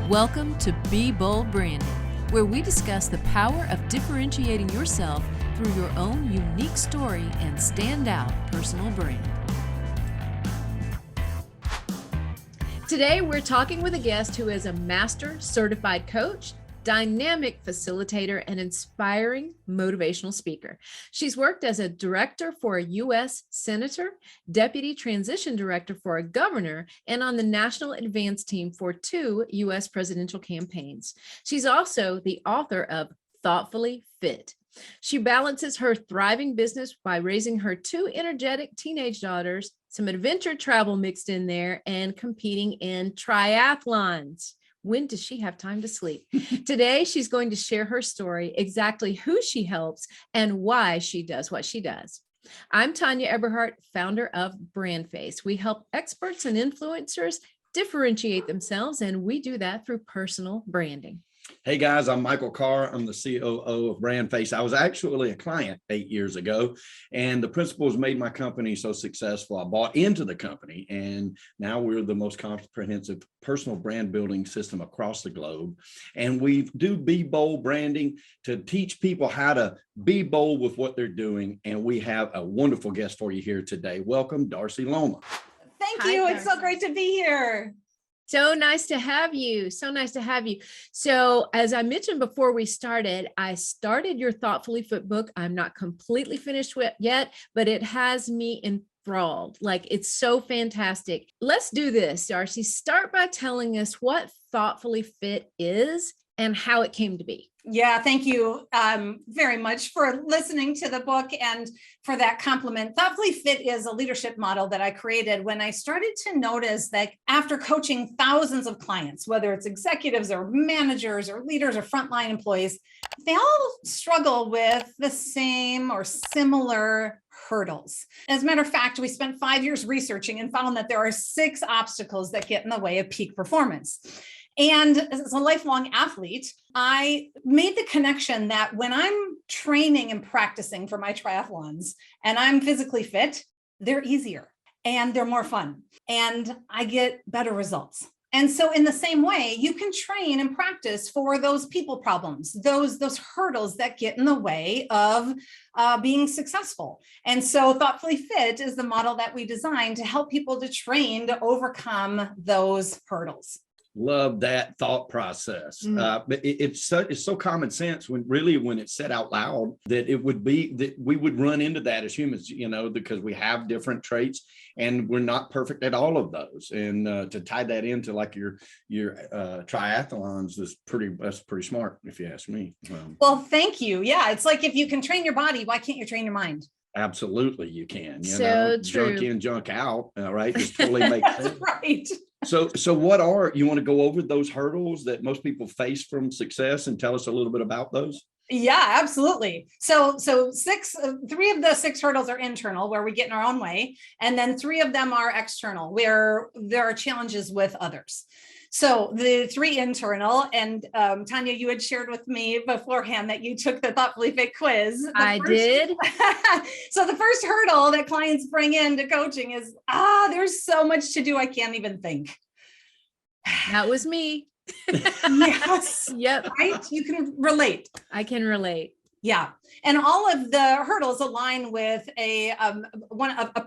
Welcome to Be Bold Branding, where we discuss the power of differentiating yourself through your own unique story and standout personal brand. Today, we're talking with a guest who is a master certified coach, dynamic facilitator, and inspiring motivational speaker. She's worked as a director for a U.S. senator, deputy transition director for a governor, and on the national advance team for 2 U.S. presidential campaigns. She's also the author of Thoughtfully Fit. She balances her thriving business by raising her 2 energetic teenage daughters, some adventure travel mixed in there, and competing in triathlons. When does she have time to sleep? Today, she's going to share her story, exactly who she helps, and why she does what she does. I'm Tanya Eberhardt, founder of BrandFace. We help experts and influencers differentiate themselves, and we do that through personal branding. Hey guys, I'm Michael Carr. I'm the COO of BrandFace. I was actually a client 8 years ago, and the principles made my company so successful. I bought into the company, and now we're the most comprehensive personal brand building system across the globe. And we do Be Bold branding to teach people how to be bold with what they're doing. And we have a wonderful guest for you here today. Welcome, Darcy Loma. Thank you. Hi, it's so great to be here. So nice to have you. So nice to have you. So as I mentioned before we started, I started your Thoughtfully Fit book. I'm not completely finished with yet, but it has me enthralled. Like, it's so fantastic. Let's do this, Darcy. Start by telling us what Thoughtfully Fit is and how it came to be. Yeah, thank you very much for listening to the book and for that compliment. Thoughtfully Fit is a leadership model that I created when I started to notice that after coaching thousands of clients, whether it's executives or managers or leaders or frontline employees, they all struggle with the same or similar hurdles. As a matter of fact, we spent 5 years researching and found that there are 6 obstacles that get in the way of peak performance. And as a lifelong athlete, I made the connection that when I'm training and practicing for my triathlons and I'm physically fit, they're easier and they're more fun and I get better results. And so in the same way, you can train and practice for those people problems, those hurdles that get in the way of being successful. And so Thoughtfully Fit is the model that we designed to help people to train to overcome those hurdles. Love that thought process. But it's so common sense when it's said out loud that it would be that we would run into that as humans, because we have different traits and we're not perfect at all of those. And to tie that into like your triathlons is that's pretty smart, if you ask me. Well, thank you. Yeah, it's like if you can train your body, why can't you train your mind? Absolutely, you can. So true. Junk in, junk out. Right, just totally makes sense. Right. So you want to go over those hurdles that most people face from success and tell us a little bit about those? Yeah, absolutely. So 3 of the 6 hurdles are internal, where we get in our own way. And then 3 of them are external, where there are challenges with others. So the 3 internal, and Tanya, you had shared with me beforehand that you took the Thoughtfully Fit quiz. I did. So the first hurdle that clients bring into coaching is, there's so much to do, I can't even think. That was me. Yes. Yep. Right? You can relate. I can relate. Yeah. And all of the hurdles align with a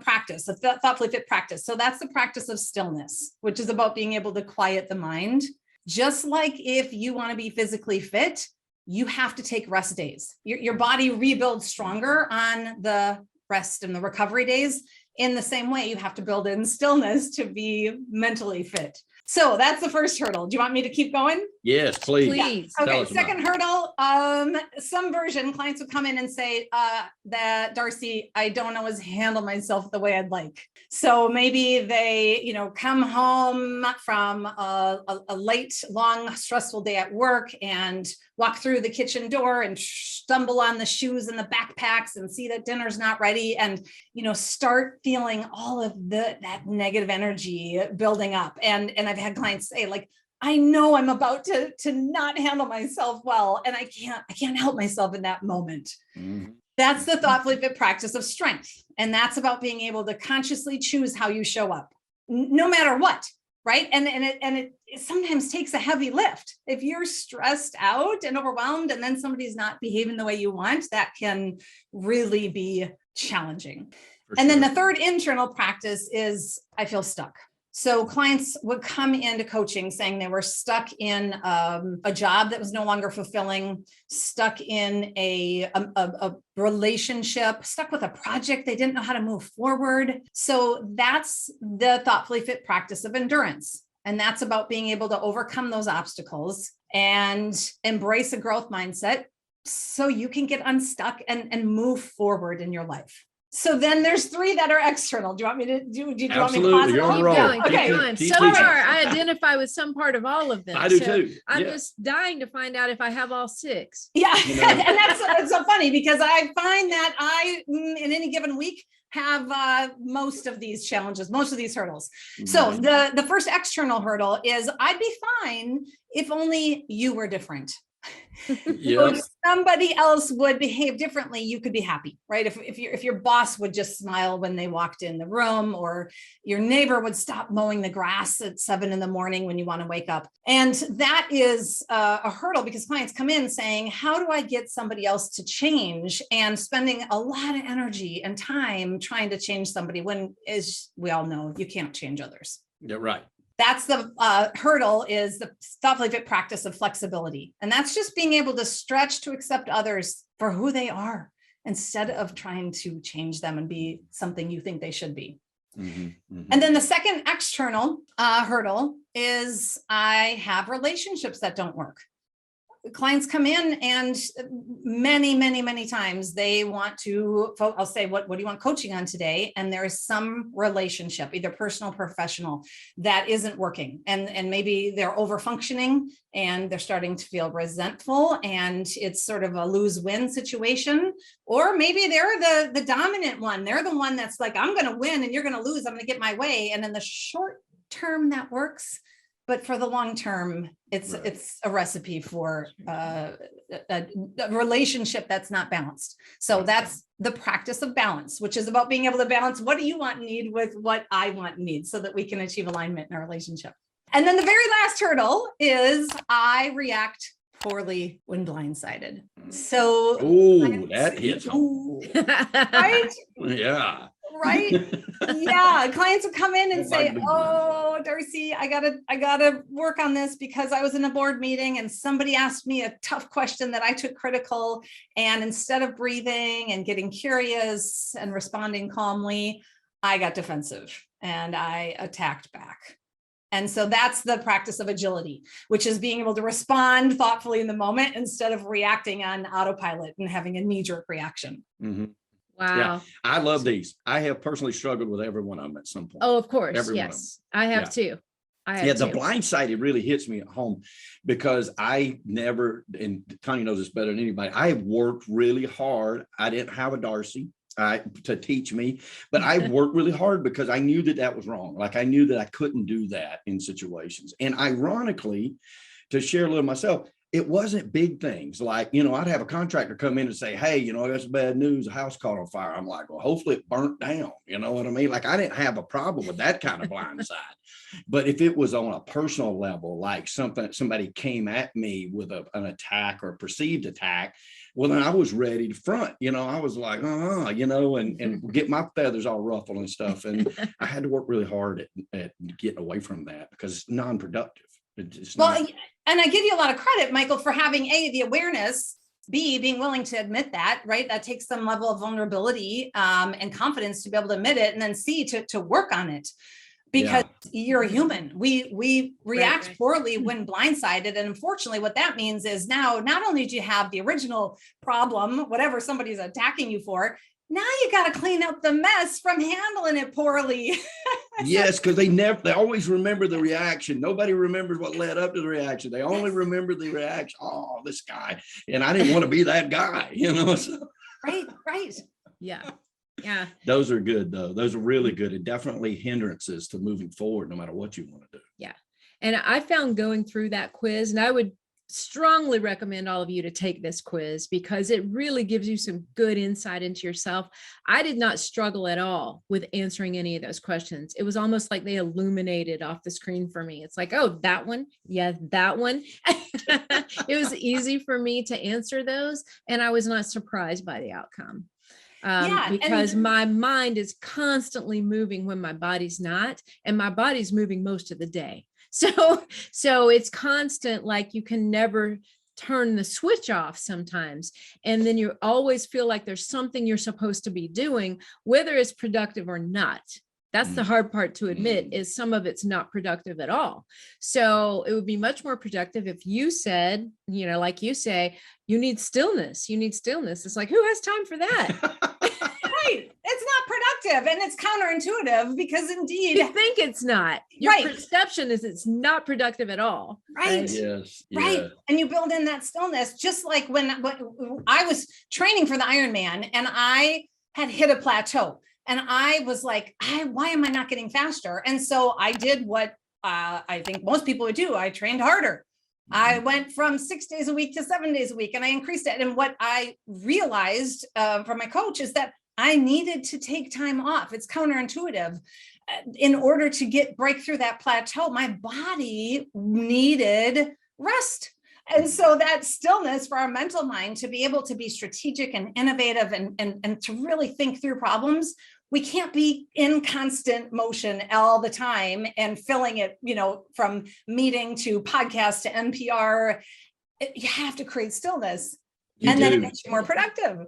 practice, a Thoughtfully Fit practice. So that's the practice of stillness, which is about being able to quiet the mind. Just like if you want to be physically fit, you have to take rest days. Your body rebuilds stronger on the rest and the recovery days. In the same way, you have to build in stillness to be mentally fit. So that's the first hurdle. Do you want me to keep going? Yes, please. Please. Yeah. Okay, second hurdle, some version, clients would come in and say that, Darcy, I don't always handle myself the way I'd like. So maybe they, come home from a late, long, stressful day at work and walk through the kitchen door and stumble on the shoes and the backpacks and see that dinner's not ready and, start feeling all of that negative energy building up. And I've had clients say, like, I know I'm about to not handle myself well, and I can't help myself in that moment. Mm-hmm. That's the Thoughtfully Fit practice of strength. And that's about being able to consciously choose how you show up, no matter what. right? And it sometimes takes a heavy lift. If you're stressed out and overwhelmed, and then somebody's not behaving the way you want, that can really be challenging. And then the third internal practice is I feel stuck. So clients would come into coaching saying they were stuck in a job that was no longer fulfilling, stuck in a relationship, stuck with a project they didn't know how to move forward. So that's the thoughtfully fit practice of endurance. And that's about being able to overcome those obstacles and embrace a growth mindset so you can get unstuck and move forward in your life. So then there's three that are external. Do you want me to do you want me to pause it all? Keep going, Okay. keep going. So far, I identify with some part of all of them. I do too. I'm just dying to find out if I have all six. Yeah, and that's so funny because I find that I, in any given week, have most of these challenges, most of these hurdles. So the first external hurdle is I'd be fine if only you were different. If somebody else would behave differently, you could be happy, right? If your boss would just smile when they walked in the room, or your neighbor would stop mowing the grass at 7 a.m. when you want to wake up. And that is a hurdle because clients come in saying, how do I get somebody else to change? And spending a lot of energy and time trying to change somebody when, as we all know, you can't change others. Yeah, right. That's the hurdle, is the thoughtfully fit practice of flexibility. And that's just being able to stretch to accept others for who they are instead of trying to change them and be something you think they should be. And then the second external hurdle is I have relationships that don't work. Clients come in and many times they want to, I'll say, what do you want coaching on today? And there is some relationship, either personal, professional, that isn't working. And maybe they're over functioning and they're starting to feel resentful and it's sort of a lose-win situation. Or maybe they're the dominant one. They're the one that's like, I'm going to win and you're going to lose. I'm going to get my way. And in the short term that works. But for the long term, it's a recipe for a relationship that's not balanced. So that's the practice of balance, which is about being able to balance what do you want and need with what I want and need so that we can achieve alignment in our relationship. And then the very last hurdle is I react poorly when blindsided. So that hits home. Right? Yeah. Right? Yeah. Clients will come in and say, oh, Darcy, I gotta work on this because I was in a board meeting and somebody asked me a tough question that I took critical. And instead of breathing and getting curious and responding calmly, I got defensive and I attacked back. And so that's the practice of agility, which is being able to respond thoughtfully in the moment instead of reacting on autopilot and having a knee-jerk reaction. Wow. Yeah, I love these. I have personally struggled with every one of them at some point. Oh, of course. Yes, I have too. The blindsided really hits me at home because I never, and Tanya knows this better than anybody, I have worked really hard. I didn't have a Darcy to teach me, but I worked really hard because I knew that was wrong. Like I knew that I couldn't do that in situations. And ironically, to share a little myself, it wasn't big things like, I'd have a contractor come in and say, hey, that's bad news. A house caught on fire. I'm like, well, hopefully it burnt down. You know what I mean? Like I didn't have a problem with that kind of blindside. But if it was on a personal level, like somebody came at me with an attack or a perceived attack, well, then I was ready to front. I was like, and get my feathers all ruffled and stuff. And I had to work really hard at getting away from that because it's non-productive. And I give you a lot of credit, Michael, for having the awareness, B, being willing to admit that, right? That takes some level of vulnerability and confidence to be able to admit it, and then C, to work on it. Because you're a human. We react poorly when blindsided. And unfortunately, what that means is now not only do you have the original problem, whatever somebody's attacking you for, now you got to clean up the mess from handling it poorly. Yes, because they always remember the reaction. Nobody remembers what led up to the reaction. They only remember the reaction. Oh, this guy. And I didn't want to be that guy, So. Right. Yeah. Those are good, though. Those are really good and definitely hindrances to moving forward, no matter what you want to do. Yeah. And I found going through that quiz, and I would strongly recommend all of you to take this quiz because it really gives you some good insight into yourself. I did not struggle at all with answering any of those questions. It was almost like they illuminated off the screen for me. It's like, oh, that one. Yeah, that one. It was easy for me to answer those. And I was not surprised by the outcome. Because my mind is constantly moving when my body's not, and my body's moving most of the day. So it's constant, like you can never turn the switch off sometimes. And then you always feel like there's something you're supposed to be doing, whether it's productive or not. That's the hard part to admit, is some of it's not productive at all. So it would be much more productive if you said, like you say, you need stillness. You need stillness. It's like, who has time for that? Right. It's not productive, and it's counterintuitive because indeed you think it's not. Your perception is it's not productive at all. Right. Yes. Right. Yeah. And you build in that stillness, just like when I was training for the Ironman and I had hit a plateau. And I was like, why am I not getting faster? And so I did what I think most people would do. I trained harder. I went from 6 days a week to 7 days a week, and I increased it. And what I realized from my coach is that I needed to take time off. It's counterintuitive. In order to break through that plateau, my body needed rest. And so that stillness for our mental mind to be able to be strategic and innovative and to really think through problems, we can't be in constant motion all the time and filling it, from meeting to podcast to NPR. You have to create stillness. Then it makes you more productive.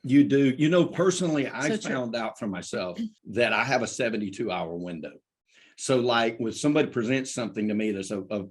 You do. Personally, I found out for myself that I have a 72-hour window. So like when somebody presents something to me that's a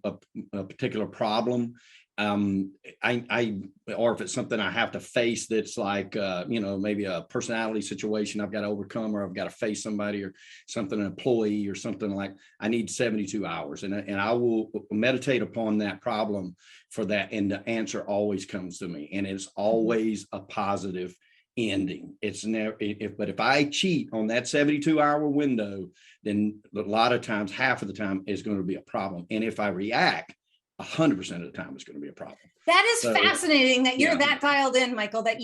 particular problem, or if it's something I have to face that's like, maybe a personality situation I've got to overcome, or I've got to face somebody or something, an employee or something, like I need 72 hours and I will meditate upon that problem for that. And the answer always comes to me, and it's always a positive ending. It's never, but if I cheat on that 72-hour window, then a lot of times, half of the time is going to be a problem. And if I react, 100% of the time it's going to be a problem. That is fascinating that you're that dialed in, Michael, that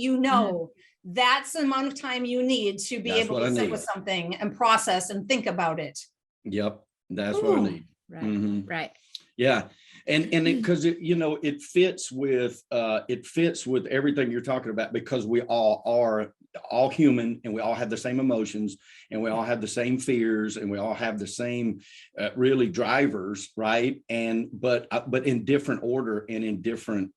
that's the amount of time you need to be able to sit with something and process and think about it. Yep. That's what I need. Right. Mm-hmm. Right. Yeah. And because it fits with everything you're talking about, because we are all human, and we all have the same emotions, and we all have the same fears, and we all have the same really drivers, right? And but in different order and in different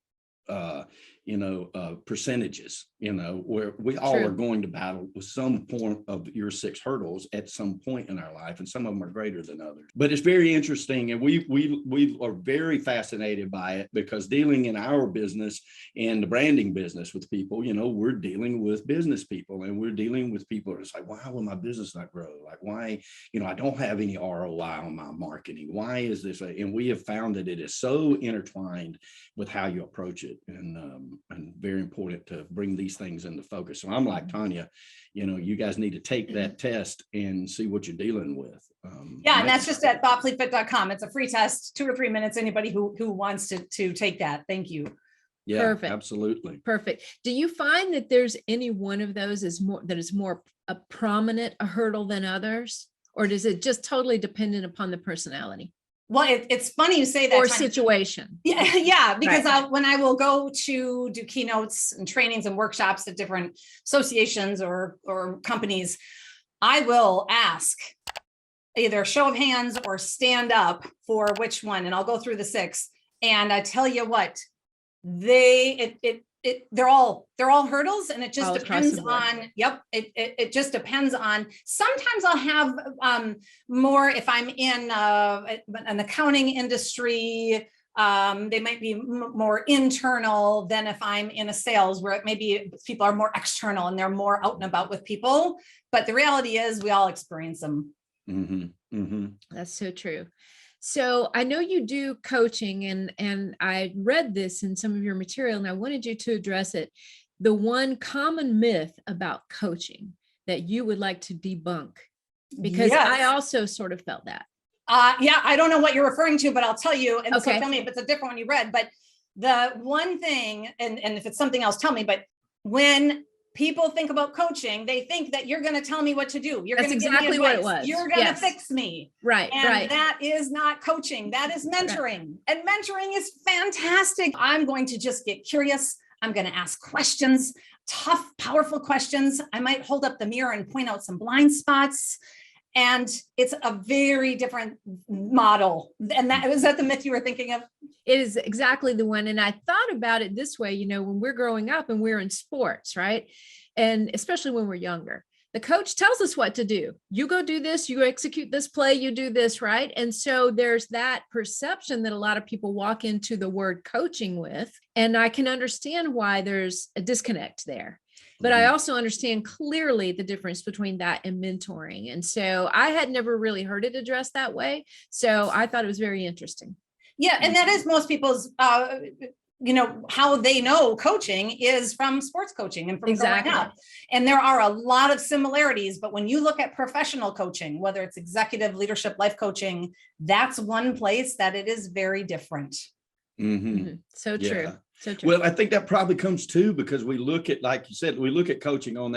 percentages, where we all are going to battle with some form of your 6 hurdles at some point in our life, and some of them are greater than others. But it's very interesting, and we are very fascinated by it, because dealing in our business and the branding business with people, we're dealing with business people, and we're dealing with people that's like, why will my business not grow? Like, why, I don't have any ROI on my marketing. Why is this? And we have found that it is so intertwined with how you approach it, and very important to bring these things into focus. So I'm like Tanya, you guys need to take that test and see what you're dealing with. And that's just at thoughtfullyfit.com. It's a free test, 2 or 3 minutes. Anybody who wants to take that. Thank you. Yeah, perfect. Absolutely. Perfect. Do you find that there's any one of those is more a prominent a hurdle than others, or does it just totally dependent upon the personality? Well, it's funny you say that. Or situation. Yeah, because when I will go to do keynotes and trainings and workshops at different associations or companies, I will ask either show of hands or stand up for which one, and I'll go through the 6. And I tell you what, they're all hurdles, and it just depends on, it just depends on, sometimes I'll have more, if I'm in an accounting industry, they might be more internal than if I'm in a sales, where maybe people are more external and they're more out and about with people. But the reality is we all experience them. Mm-hmm. Mm-hmm. That's so true. So I know you do coaching, and I read this in some of your material, and I wanted you to address it. The one common myth about coaching that you would like to debunk, because I also sort of felt that. I don't know what you're referring to, but I'll tell you. And so tell me if it's a different one you read. But the one thing, and if it's something else, tell me, but when people think about coaching, they think that you're going to tell me what to do. You're going to exactly give me what advice. it was. You're going to fix me. Right. And that is not coaching. That is mentoring. And mentoring is fantastic. I'm going to just get curious. I'm going to ask questions, tough, powerful questions. I might hold up the mirror and point out some blind spots. And it's a very different model. And was that the myth you were thinking of? It is exactly the one. And I thought about it this way, when we're growing up and we're in sports, right? And especially when we're younger, the coach tells us what to do. You go do this, you execute this play, you do this, right? And so there's that perception that a lot of people walk into the word coaching with. And I can understand why there's a disconnect there. But I also understand clearly the difference between that and mentoring. And so I had never really heard it addressed that way. So I thought it was very interesting. Yeah. And that is most people's, how they know coaching is from sports coaching and from growing up. And there are a lot of similarities, but when you look at professional coaching, whether it's executive leadership, life coaching, that's one place that it is very different. So true. Yeah. So true. Well, I think that probably comes too, because we look at, like you said, we look at coaching on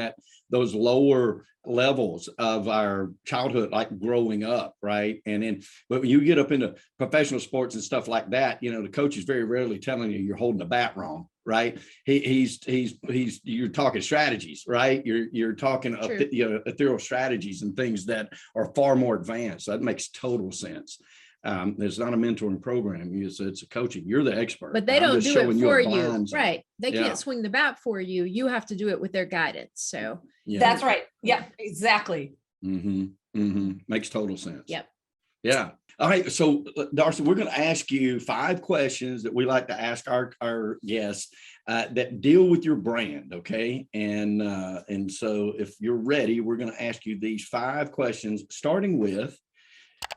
those lower levels of our childhood, like growing up, right? And then, but when you get up into professional sports and stuff like that, the coach is very rarely telling you you're holding the bat wrong, right? You're talking strategies, right? You're talking ethereal strategies and things that are far more advanced. So that makes total sense. It's not a mentoring program. It's a coaching. You're the expert. But they don't do it for you. Right. They Yeah. can't swing the bat for you. You have to do it with their guidance. So that's right. Yeah, exactly. Makes total sense. Yep. Yeah. All right. So Darcy, we're going to ask you 5 questions that we like to ask our guests that deal with your brand. Okay. And so if you're ready, we're going to ask you these 5 questions, starting with,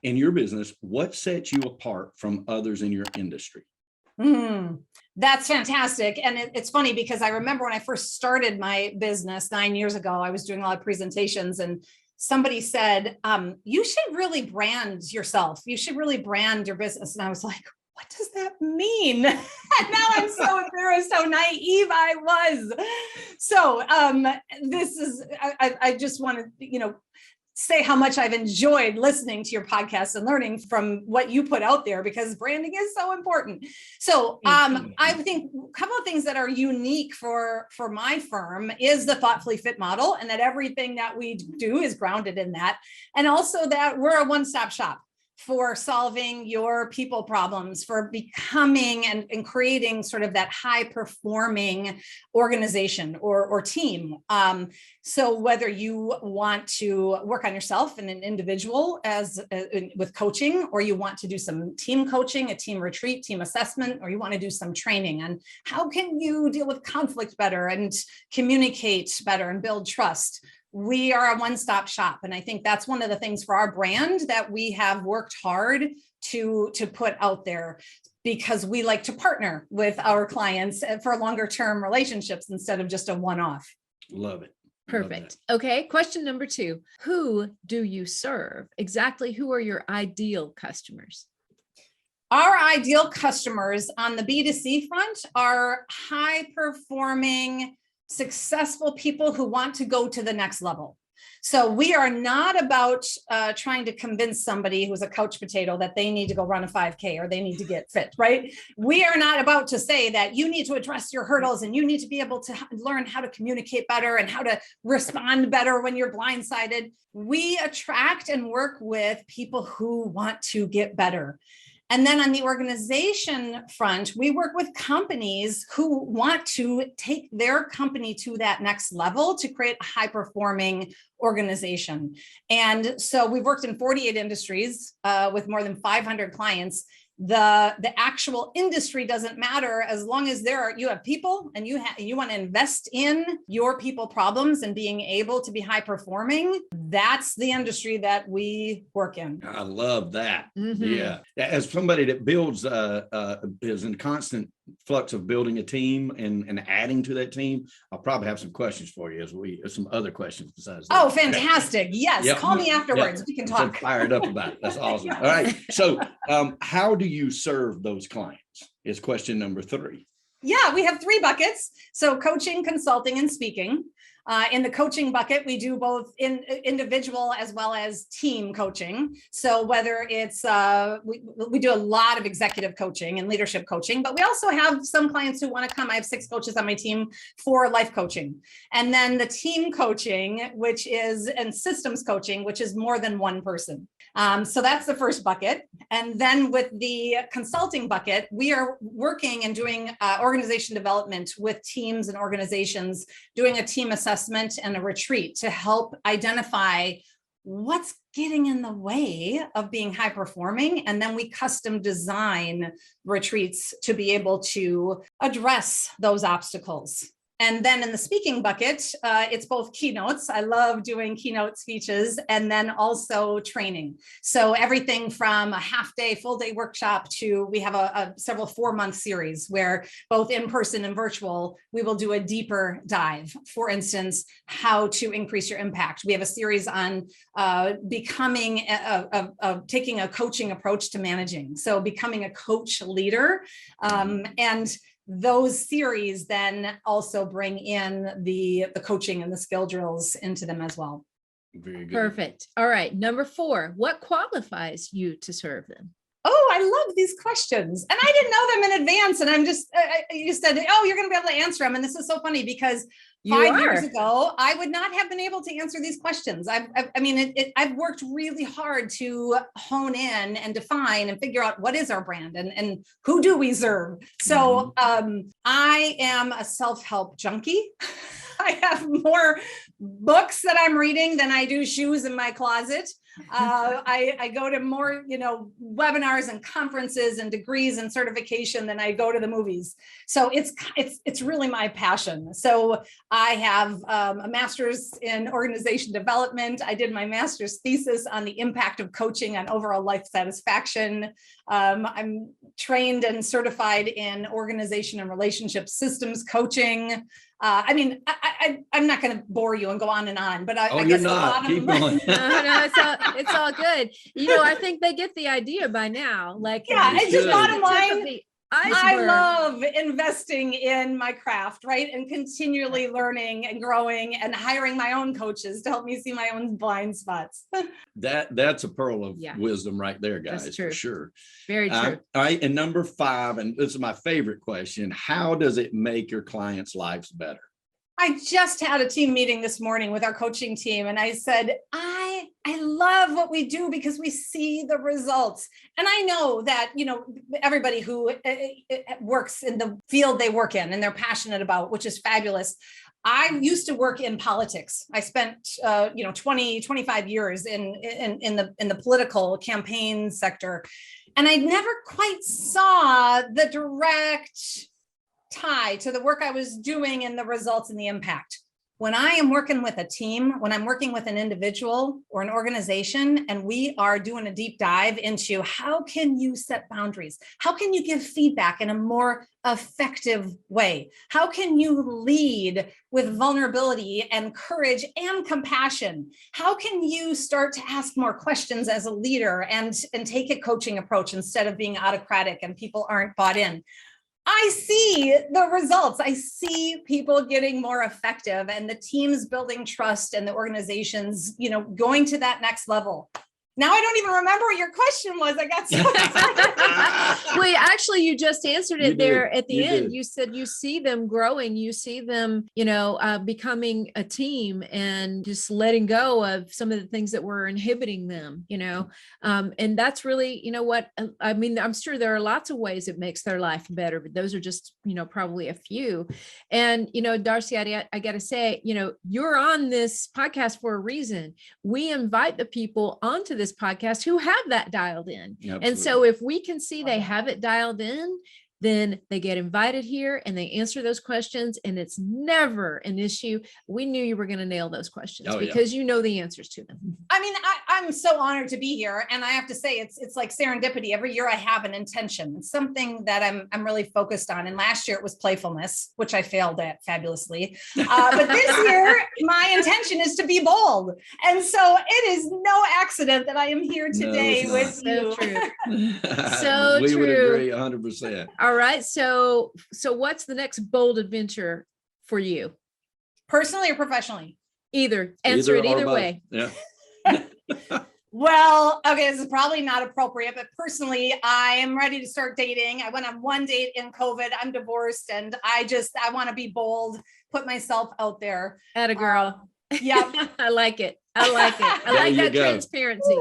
in your business, what sets you apart from others in your industry? That's fantastic. And it's funny because I remember when I first started my business 9 years ago, I was doing a lot of presentations and somebody said, you should really brand yourself. You should really brand your business. And I was like, what does that mean? And now I'm so embarrassed how naive I was. So I just want to, say how much I've enjoyed listening to your podcast and learning from what you put out there, because branding is so important. So I think a couple of things that are unique for my firm is the thoughtfully fit model, and that everything that we do is grounded in that. And also that we're a one-stop shop for solving your people problems, for becoming and creating sort of that high performing organization or team. So whether you want to work on yourself and an individual with coaching, or you want to do some team coaching, a team retreat, team assessment, or you want to do some training on how can you deal with conflict better and communicate better and build trust, we are a one-stop shop. And I think that's one of the things for our brand that we have worked hard to put out there, because we like to partner with our clients for longer term relationships instead of just a one-off. Love it. Perfect. Okay. Question number 2. Who do you serve? Exactly. Who are your ideal customers? Our ideal customers on the B2C front are high performing, successful people who want to go to the next level. So we are not about trying to convince somebody who's a couch potato that they need to go run a 5K or they need to get fit, right? We are not about to say that you need to address your hurdles and you need to be able to learn how to communicate better and how to respond better when you're blindsided. We attract and work with people who want to get better. And then on the organization front, we work with companies who want to take their company to that next level to create a high-performing organization. And so we've worked in 48 industries with more than 500 clients. The actual industry doesn't matter as long as you have people and you want to invest in your people problems and being able to be high performing. That's the industry that we work in. I love that. Yeah. As somebody that builds is in constant flux of building a team and adding to that team, I'll probably have some questions for you as some other questions besides that. Oh, fantastic. Yes. Yep. Call me afterwards. Yep. We can talk. So fired up about it. That's awesome. All right. So How do you serve those clients is question number 3. Yeah, we have 3 buckets. So coaching, consulting, and speaking. In the coaching bucket, we do both individual as well as team coaching. So whether it's, we do a lot of executive coaching and leadership coaching, but we also have some clients who want to come. I have 6 coaches on my team for life coaching. And then the team coaching, and systems coaching, which is more than one person. So that's the first bucket. And then with the consulting bucket, we are working and doing organization development with teams and organizations, doing a team assessment and a retreat to help identify what's getting in the way of being high performing. And then we custom design retreats to be able to address those obstacles. And then in the speaking bucket, it's both keynotes. I love doing keynote speeches, and then also training. So everything from a half-day, full-day workshop to we have a several 4-month series where both in-person and virtual, we will do a deeper dive. For instance, how to increase your impact. We have a series on becoming taking a coaching approach to managing. So becoming a coach leader, and those series then also bring in the coaching and the skill drills into them as well. Very good. Perfect. All right. Number 4, what qualifies you to serve them? Oh, I love these questions. And I didn't know them in advance. And I'm just, you said, oh, you're going to be able to answer them. And this is so funny because 5 years ago, I would not have been able to answer these questions. I've worked really hard to hone in and define and figure out what is our brand and who do we serve. So I am a self-help junkie. I have more books that I'm reading than I do shoes in my closet. I go to more, webinars and conferences and degrees and certification than I go to the movies. So it's really my passion. So I have a master's in organization development. I did my master's thesis on the impact of coaching on overall life satisfaction. I'm trained and certified in organization and relationship systems coaching. I'm not going to bore you and go on and on, but I guess you're not. Keep going. No, it's all good. I think they get the idea by now. It's just bottom line. I Iceberg. love investing in my craft, right? And continually learning and growing and hiring my own coaches to help me see my own blind spots. That's a pearl of wisdom right there, guys. That's true. For sure. Very true. All right. And number 5, and this is my favorite question. How does it make your clients' lives better? I just had a team meeting this morning with our coaching team, and I said, I love what we do because we see the results. And I know that, everybody who works in the field they work in and they're passionate about, which is fabulous. I used to work in politics. I spent 25 years in the political campaign sector, and I never quite saw the direct tie to the work I was doing and the results and the impact. When I am working with a team, when I'm working with an individual or an organization, and we are doing a deep dive into how can you set boundaries? How can you give feedback in a more effective way? How can you lead with vulnerability and courage and compassion? How can you start to ask more questions as a leader and take a coaching approach instead of being autocratic and people aren't bought in? I see the results. I see people getting more effective and the teams building trust and the organizations, going to that next level. Now I don't even remember what your question was. I got so excited. Well, actually, you just answered it there at the end. You said you see them growing, you see them, becoming a team and just letting go of some of the things that were inhibiting them, and that's really, I'm sure there are lots of ways it makes their life better, but those are just, probably a few. And, Darcy, I got to say, you're on this podcast for a reason. We invite the people onto this podcast who have that dialed in. Absolutely. And so if we can see they have it dialed in, then they get invited here and they answer those questions, and it's never an issue. We knew you were going to nail those questions because you know the answers to them. I mean, I'm so honored to be here. And I have to say, it's like serendipity. Every year I have an intention. It's something that I'm really focused on. And last year it was playfulness, which I failed at fabulously. But this year, my intention is to be bold. And so it is no accident that I am here today with you. True. So we true. would agree 100%. All right. So what's the next bold adventure for you? Personally or professionally? Either. Answer it either way. Yeah. Well, okay, this is probably not appropriate, but personally, I am ready to start dating. I went on one date in COVID. I'm divorced, and I want to be bold, put myself out there. Atta girl. Yep. I like it. I like it. I like that transparency.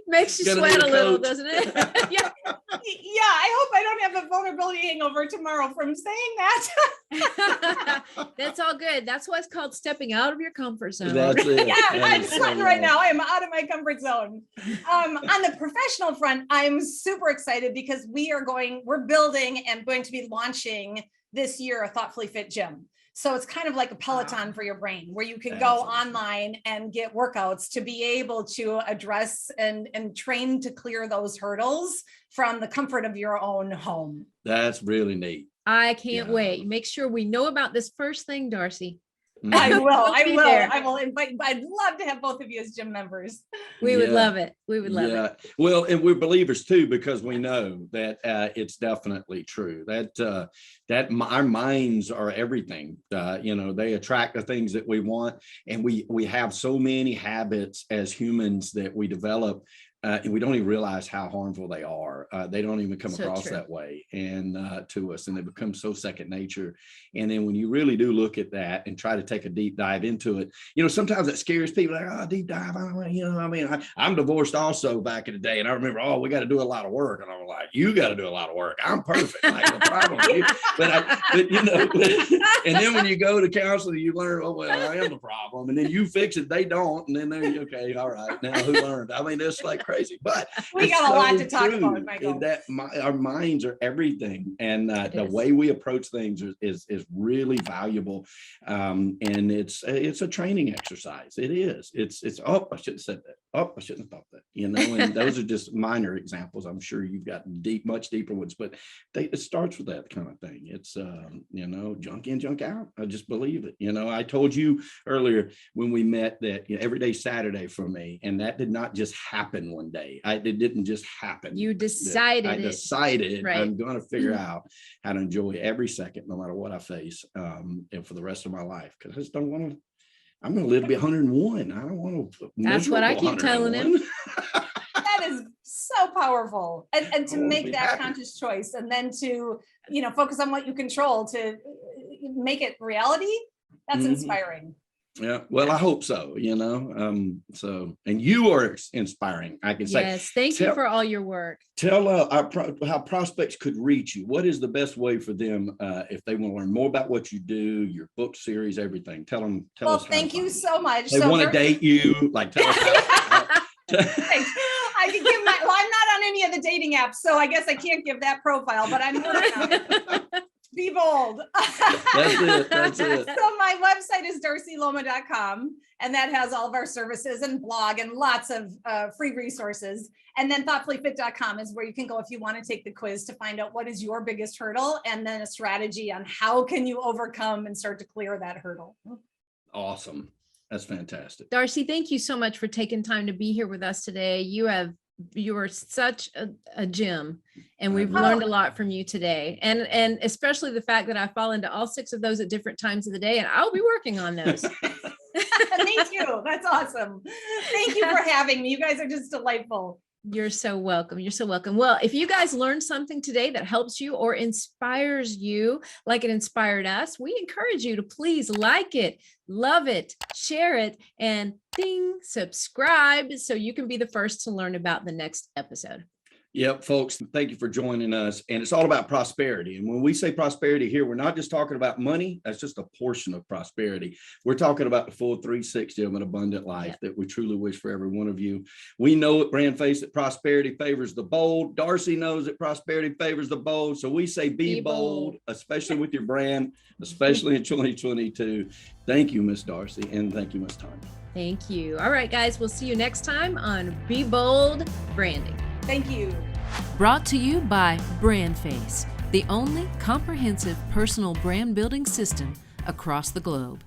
Makes you sweat a little, doesn't it? Yeah. Yeah, I hope I don't have a vulnerability hangover tomorrow from saying that. That's all good. That's what's called stepping out of your comfort zone. That's it. Yeah, I'm sweating right now. I am out of my comfort zone. On the professional front, I'm super excited because we're building and going to be launching this year a Thoughtfully Fit gym. So it's kind of like a Peloton for your brain, where you can go online and get workouts to be able to address and train to clear those hurdles from the comfort of your own home. That's really neat. I can't wait. Make sure we know about this first thing, Darcy. I will invite. I'd love to have both of you as gym members. We would love it. We would love it. Well, and we're believers too, because we know that it's definitely true that our minds are everything. They attract the things that we want, and we have so many habits as humans that we develop. And we don't even realize how harmful they are. They don't even come across that way and to us, and they become so second nature. And then when you really do look at that and try to take a deep dive into it, sometimes that scares people. Like, deep dive. I'm divorced also back in the day, and I remember, we got to do a lot of work, and I'm like, you got to do a lot of work. I'm perfect. Like, the problem, and then when you go to counseling, you learn, I am the problem, and then you fix it. They don't, and then they're okay. All right, now who learned? It's like crazy, but we got a lot to talk about, Michael. Our minds are everything, and the way we approach things is really valuable, and it's a training exercise. It is. It's I shouldn't have said that. I shouldn't have thought that. And those are just minor examples. I'm sure you've got much deeper ones, but it starts with that kind of thing. It's junk in, junk out. I just believe it. I told you earlier when we met that every day Saturday for me, and that did not just happen one day. It didn't just happen. You decided. I decided I'm going to figure out how to enjoy every second, no matter what I face, and for the rest of my life. Because I just don't want to. I'm going to live to be 101. I don't want to. That's what I keep telling him. That is so powerful, and to make that conscious choice, and then to focus on what you control to make it reality. That's inspiring. Yeah, well, I hope so, and you are inspiring, I can say. Yes, thank you for all your work. Tell how prospects could reach you. What is the best way for them if they want to learn more about what you do, your book series, everything? Tell us. Well, thank you so much. They want to date you, like tell us Thanks. I can give I'm not on any of the dating apps, so I guess I can't give that profile, but I'm working on it. Be bold. That's it. So my website is darcyloma.com, and that has all of our services and blog and lots of free resources. And then thoughtfullyfit.com is where you can go if you want to take the quiz to find out what is your biggest hurdle, and then a strategy on how can you overcome and start to clear that hurdle. Awesome. That's fantastic. Darcy, thank you so much for taking time to be here with us today. You are such a gem, and we've learned a lot from you today, and especially the fact that I fall into all 6 of those at different times of the day, and I'll be working on those. Thank you. That's awesome. Thank you for having me. You guys are just delightful. You're so welcome. You're so welcome. Well, if you guys learned something today that helps you or inspires you like it inspired us, we encourage you to please like it, love it, share it, and ding, subscribe so you can be the first to learn about the next episode. Yep, folks, thank you for joining us. And it's all about prosperity. And when we say prosperity here, we're not just talking about money. That's just a portion of prosperity. We're talking about the full 360 of an abundant life that we truly wish for every one of you. We know at BrandFace that prosperity favors the bold. Darcy knows that prosperity favors the bold. So we say be bold, especially with your brand, especially in 2022. Thank you, Miss Darcy. And thank you, Miss Tanya. Thank you. All right, guys, we'll see you next time on Be Bold Branding. Thank you. Brought to you by BrandFace, the only comprehensive personal brand building system across the globe.